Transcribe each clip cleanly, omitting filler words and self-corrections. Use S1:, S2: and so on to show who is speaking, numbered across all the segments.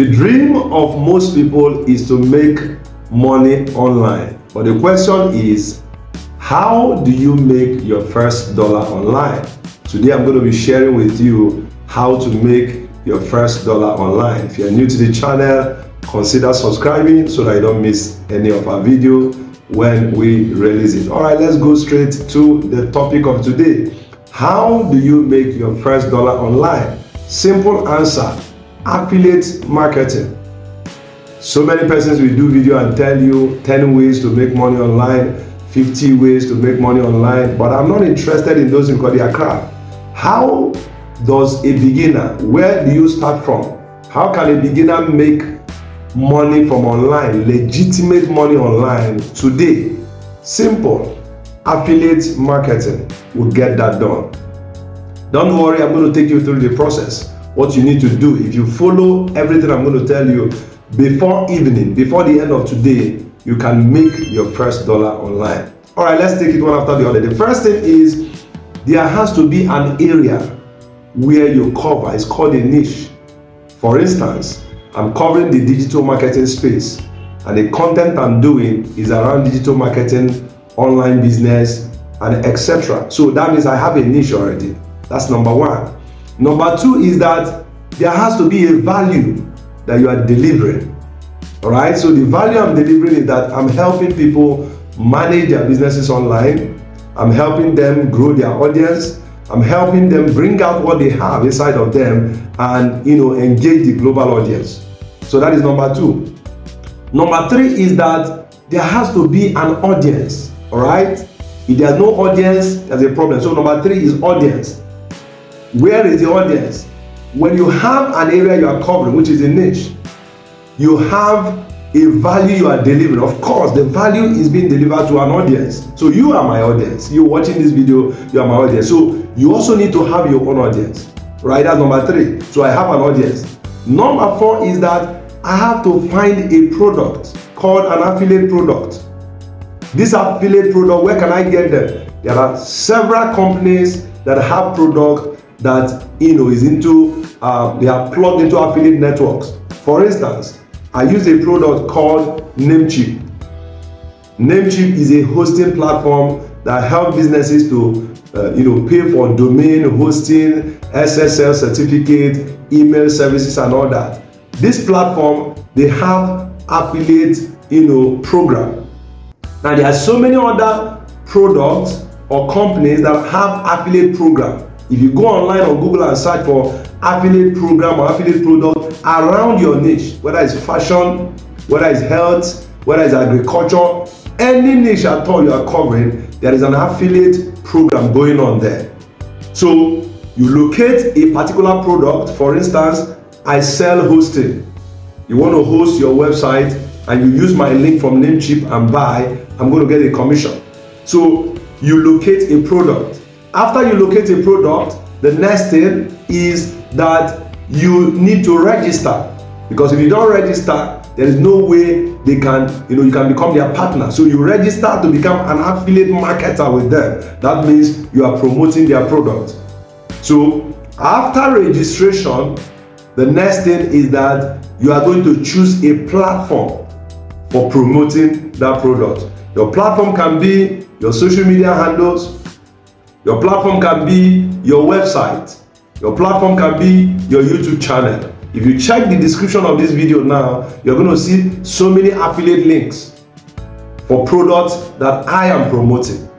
S1: The dream of most people is to make money online. But the question is, how do you make your first dollar online? Today I'm going to be sharing with you how to make your first dollar online. If you're new to the channel, consider subscribing so that you don't miss any of our video when we release it. All right, let's go straight to the topic of today. How do you make your first dollar online? Simple answer: affiliate marketing. So many persons will do video and tell you 10 ways to make money online, 50 ways to make money online, but I'm not interested in those because they are crap. How does a beginner, where do you start from? How can a beginner make money from online, legitimate money online today? Simple. Affiliate marketing will get that done. Don't worry, I'm going to take you through the process. What you need to do, if you follow everything I'm going to tell you, before evening, before the end of today, you can make your first dollar online. All right, let's take it one after the other. The first thing is, there has to be an area where you cover. It's called a niche. For instance, I'm covering the digital marketing space, and the content I'm doing is around digital marketing, online business, and etc. So that means I have a niche already. That's number one. Number two is that there has to be a value that you are delivering. All right, so the value I'm delivering is that I'm helping people manage their businesses online. I'm helping them grow their audience. I'm helping them bring out what they have inside of them and engage the global audience. So that is number two. Number three is that there has to be an audience. All right, if there's no audience, there's a problem. So number three is audience. Where is the audience? When you have an area you are covering, which is a niche, you have a value you are delivering. Of course, the value is being delivered to an audience. So you are my audience. You're watching this video, you are my audience. So you also need to have your own audience, right? That's number three. So I have an audience. Number four is that I have to find a product called an affiliate product. This affiliate product, where can I get them? There are several companies that have products that is into they are plugged into affiliate networks. For instance, I use a product called Namecheap. Namecheap is a hosting platform that helps businesses to pay for domain hosting, SSL certificate, email services, and all that. This platform, they have affiliate program. Now there are so many other products or companies that have affiliate program. If you go online on Google and search for affiliate program or affiliate product around your niche, whether it's fashion, whether it's health, whether it's agriculture, any niche at all you are covering, there is an affiliate program going on there. So you locate a particular product. For instance, I sell hosting. You want to host your website and you use my link from Namecheap and buy, I'm going to get a commission. So you locate a product. After you locate a product, the next thing is that you need to register, because if you don't register, there is no way they can, you can become their partner. So you register to become an affiliate marketer with them. That means you are promoting their product. So after registration, the next thing is that you are going to choose a platform for promoting that product. Your platform can be your social media handles. Your platform can be your website. Your platform can be your YouTube channel. If you check the description of this video now, you're going to see so many affiliate links for products that I am promoting.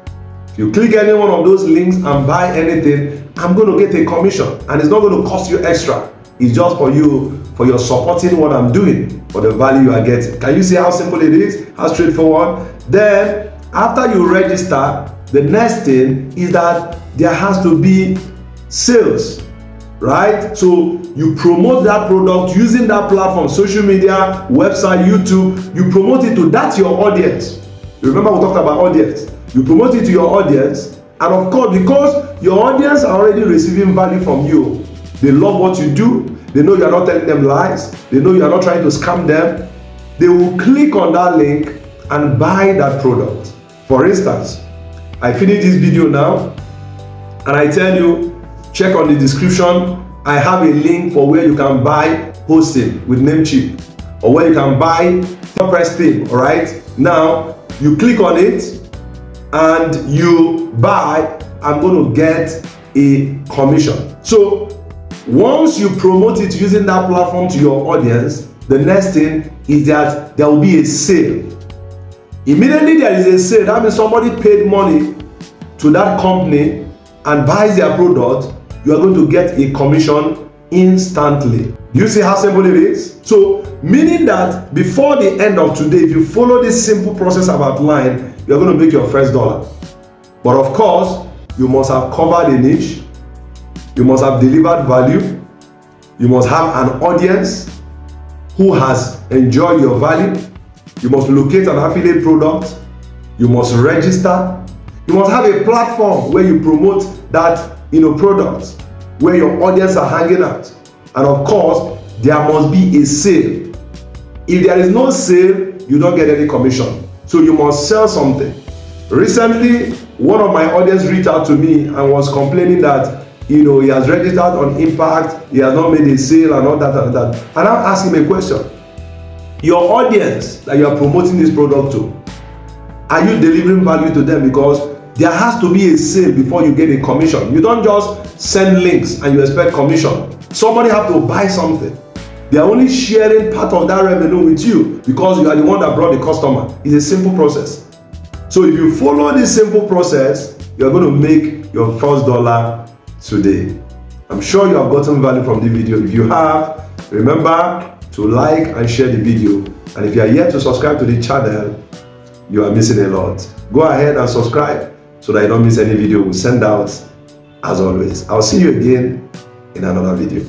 S1: If you click any one of those links and buy anything, I'm going to get a commission, and it's not going to cost you extra. It's just for you, for your supporting what I'm doing, for the value you are getting. Can you see how simple it is? How straightforward? Then, after you register, the next thing is that there has to be sales, right? So you promote that product using that platform, social media, website, YouTube. You promote it to your audience. Remember, we talked about audience. You promote it to your audience, and of course, because your audience are already receiving value from you, they love what you do. They know you are not telling them lies. They know you are not trying to scam them. They will click on that link and buy that product. For instance, I finish this video now and I tell you, check on the description. I have a link for where you can buy hosting with Namecheap, or where you can buy WordPress theme. All right, now you click on it and you buy. I'm going to get a commission. So once you promote it using that platform to your audience, the next thing is that there will be a sale. Immediately there is a sale, that means somebody paid money to that company and buys their product. You are going to get a commission instantly. Do you see how simple it is? So meaning that before the end of today, if you follow this simple process I've outlined, you're going to make your first dollar. But of course, you must have covered a niche, you must have delivered value, you must have an audience who has enjoyed your value, you must locate an affiliate product, you must register, you must have a platform where you promote that product, where your audience are hanging out, and of course there must be a sale. If there is no sale, you don't get any commission. So you must sell something. Recently, one of my audience reached out to me and was complaining that he has registered on Impact, he has not made a sale and all that and that. And I'm asking him a question. Your audience that you are promoting this product to, are you delivering value to them? Because there has to be a sale before you get a commission. You don't just send links and you expect commission. Somebody have to buy something. They are only sharing part of that revenue with you because you are the one that brought the customer. It's a simple process. So if you follow this simple process, you are going to make your first dollar today. I'm sure you have gotten value from the video. If you have, remember to like and share the video. And if you are yet to subscribe to the channel, you are missing a lot. Go ahead and subscribe so that you don't miss any video we send out. As always, I'll see you again in another video.